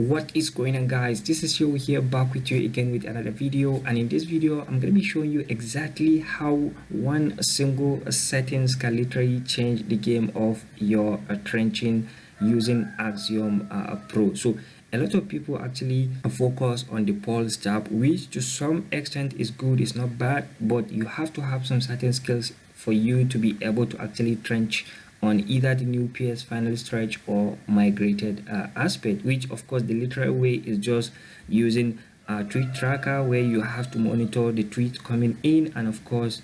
What is going on, guys? This is Yo here, back with you again with another video. And in this video I'm going to be showing you exactly how one single settings can literally change the game of your trenching using Axiom Pro. So a lot of people actually focus on the pulse tab, which to some extent is good, it's not bad, but you have to have some certain skills for you to be able to actually trench on either the new PS final stretch or migrated aspect, which of course the literal way is just using a tweet tracker where you have to monitor the tweets coming in and of course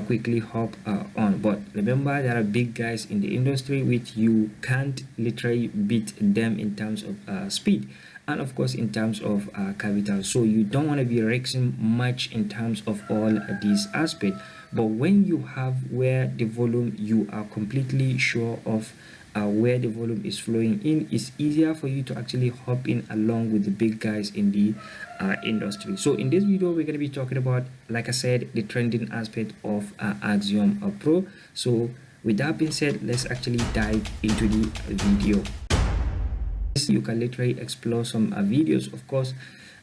quickly hop on. But remember, there are big guys in the industry which you can't literally beat them in terms of speed and of course in terms of capital. So you don't want to be risking much in terms of all these aspects. But when you have where the volume, you are completely sure of where the volume is flowing in, it's easier for you to actually hop in along with the big guys in the industry. So in this video we're going to be talking about, like I said, the trending aspect of Axiom Pro. So with that being said, let's actually dive into the video. You can literally explore some videos. Of course,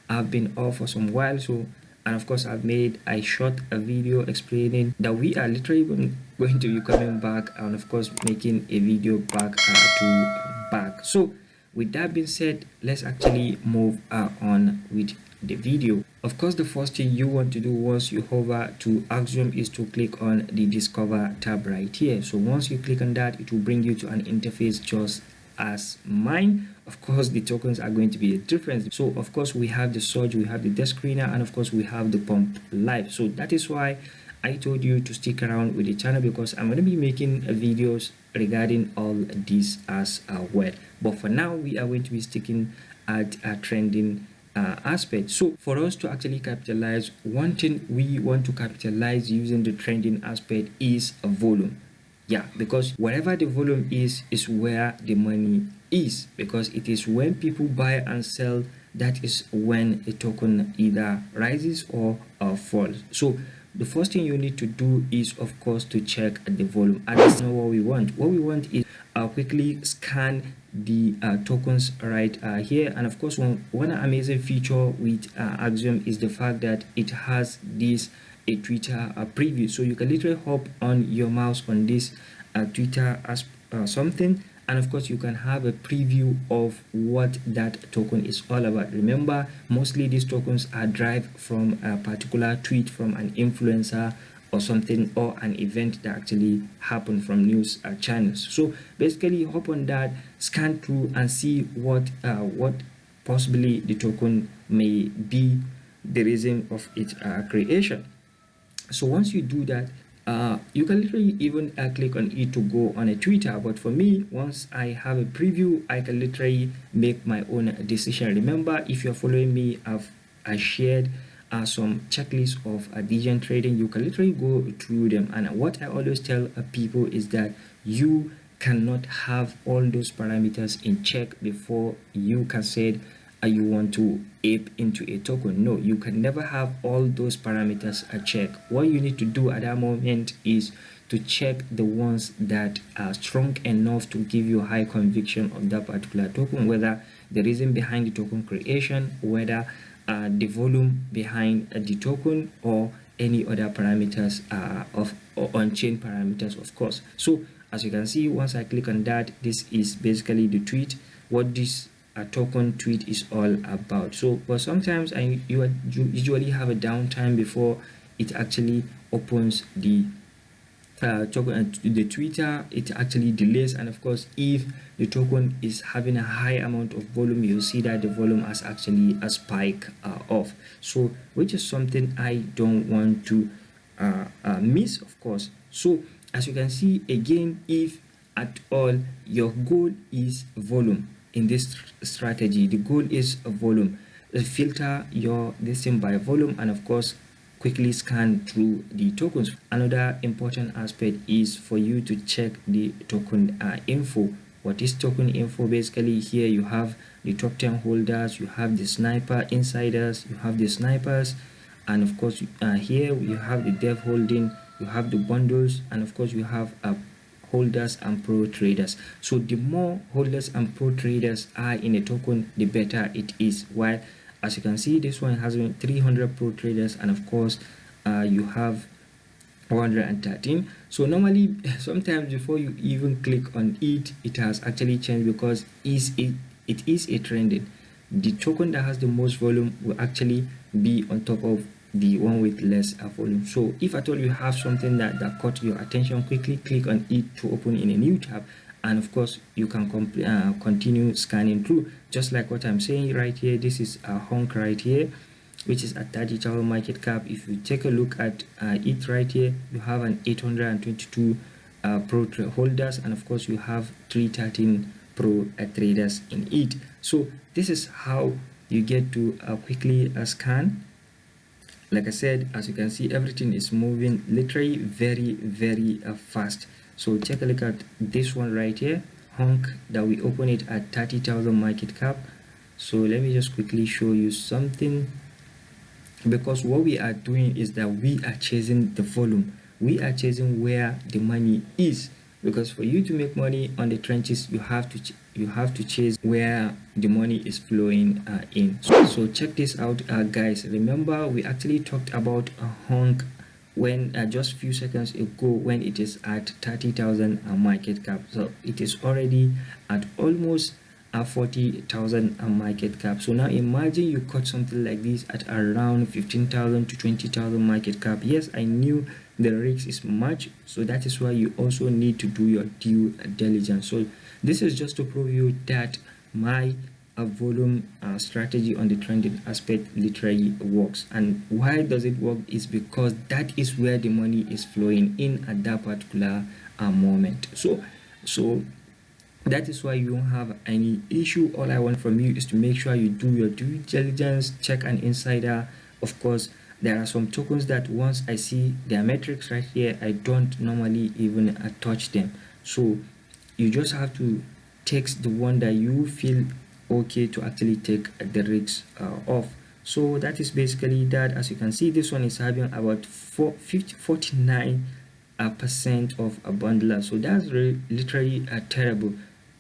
I've been off for some while, so and of course I shot a video explaining that we are literally going to be coming back and of course making a video back to back. So with that being said, let's actually move on with the video. Of course, the first thing you want to do once you hover to Axiom is to click on the discover tab right here. So once you click on that, it will bring you to an interface just as mine. Of course, the tokens are going to be a difference. So of course we have the surge, we have the desk screener, and of course we have the pump live. So that is why I told you to stick around with the channel, because I'm going to be making videos regarding all these as well. But for now we are going to be sticking at a trending aspect. So for us to actually capitalize, one thing we want to capitalize using the trending aspect is a volume. Yeah, because wherever the volume is where the money is, because it is when people buy and sell that is when a token either rises or falls. So the first thing you need to do is of course to check the volume, and that's not what we want. What we want is quickly scan the tokens right here. And of course one amazing feature with Axiom is the fact that it has this a Twitter preview. So you can literally hop on your mouse on this Twitter as something, and of course you can have a preview of what that token is all about. Remember, mostly these tokens are derived from a particular tweet from an influencer or something, or an event that actually happened from news channels. So basically hop on that, scan through and see what possibly the token may be the reason of its creation. So once you do that, you can literally even click on it to go on a Twitter. But for me, once I have a preview, I can literally make my own decision. Remember, if you're following me, I shared some checklists of degen trading. You can literally go through them, and what I always tell people is that you cannot have all those parameters in check before you can say you want to ape into a token. No, you can never have all those parameters check. What you need to do at that moment is to check the ones that are strong enough to give you high conviction of that particular token, whether the reason behind the token creation, whether the volume behind the token, or any other parameters of on-chain parameters, of course. So as you can see, once I click on that, this is basically the tweet, what this token tweet is all about. So but sometimes you usually have a downtime before it actually opens the token, the Twitter, it actually delays. And of course, if the token is having a high amount of volume, you'll see that the volume has actually a spike off, so which is something I don't want to miss, of course. So as you can see again, if at all your goal is volume in this strategy, the goal is a volume, filter your listing by volume, and of course quickly scan through the tokens. Another important aspect is for you to check the token info. What is token info? Basically here you have the top 10 holders, you have the sniper insiders, you have the snipers, and of course here you have the dev holding, you have the bundles, and of course you have holders and pro traders. So the more holders and pro traders are in a token, the better it is. While as you can see, this one has 300 pro traders, and of course you have 113. So normally sometimes before you even click on it, it has actually changed, because it is a trending. The token that has the most volume will actually be on top of the one with less volume. So if at all you have something that caught your attention, quickly click on it to open in a new tab, and of course you can continue scanning through, just like what I'm saying right here. This is a honk right here, which is at 30,000 market cap. If you take a look at it right here, you have an 822 pro holders, and of course you have 313 pro traders in it. So this is how you get to quickly scan. Like I said, as you can see, everything is moving literally very fast. So take a look at this one right here, honk, that we open it at 30,000 market cap. So let me just quickly show you something, because what we are doing is that we are chasing the volume. We are chasing where the money is, because for you to make money on the trenches, you have to chase where the money is flowing in. So check this out, guys. Remember, we actually talked about a honk when just a few seconds ago, when it is at 30,000 market cap. So it is already at almost 40,000 market cap. So now imagine you caught something like this at around 15,000 to 20,000 market cap. Yes, I knew the risk is much, so that is why you also need to do your due diligence. So this is just to prove you that my volume strategy on the trending aspect literally works. And why does it work is because that is where the money is flowing in at that particular moment. So that is why you don't have any issue. All I want from you is to make sure you do your due diligence, check an insider. Of course, there are some tokens that once I see their metrics right here, I don't normally even touch them. So you just have to take the one that you feel okay to actually take the risks off. So that is basically that. As you can see, this one is having about 49% of a bundler. So that's literally terrible.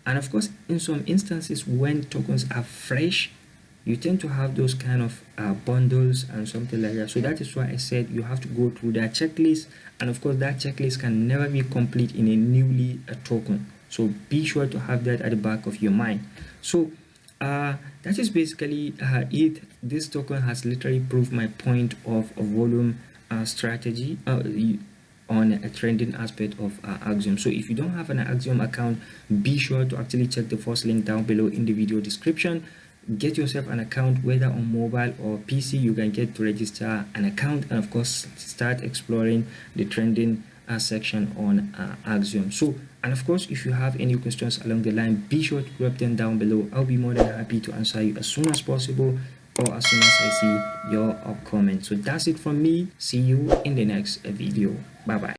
And of course, in some instances, when tokens are fresh, you tend to have those kind of bundles and something like that. So that is why I said you have to go through that checklist, and of course that checklist can never be complete in a newly token. So be sure to have that at the back of your mind. So that is basically it. This token has literally proved my point of a volume strategy on a trending aspect of Axiom. So if you don't have an Axiom account, be sure to actually check the first link down below in the video description. Get yourself an account, whether on mobile or PC. You can get to register an account, and of course start exploring the trending section on Axiom. So, and of course, if you have any questions along the line, be sure to drop them down below. I'll be more than happy to answer you as soon as possible, or as soon as I see your comment. So that's it from me. See you in the next video. Bye bye.